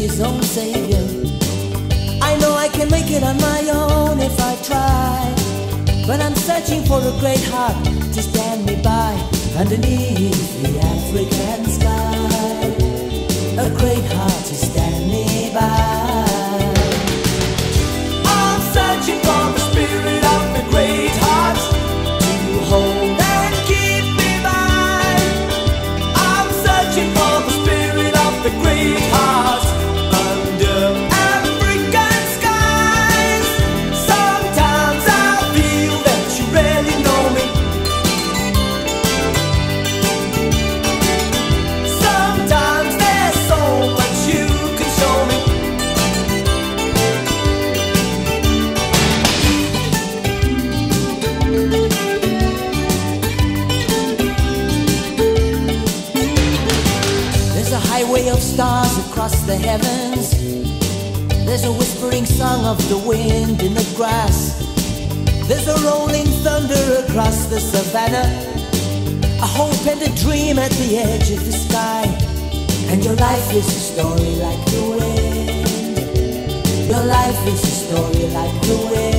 his own savior. I know I can make it on my own if I try, but I'm searching for a great heart to stand me by underneath the African sky. A great heart to stand me by. I'm searching for the spirit of the great heart to hold and keep me by. I'm searching for the spirit of the great heart under African skies. Sometimes I feel that you really know me. Sometimes there's so much you can show me. There's a highway of stars across the heavens. There's a whispering song of the wind in the grass. There's a rolling thunder across the savannah, a hope and a dream at the edge of the sky. And your life is a story like the wind. Your life is a story like the wind.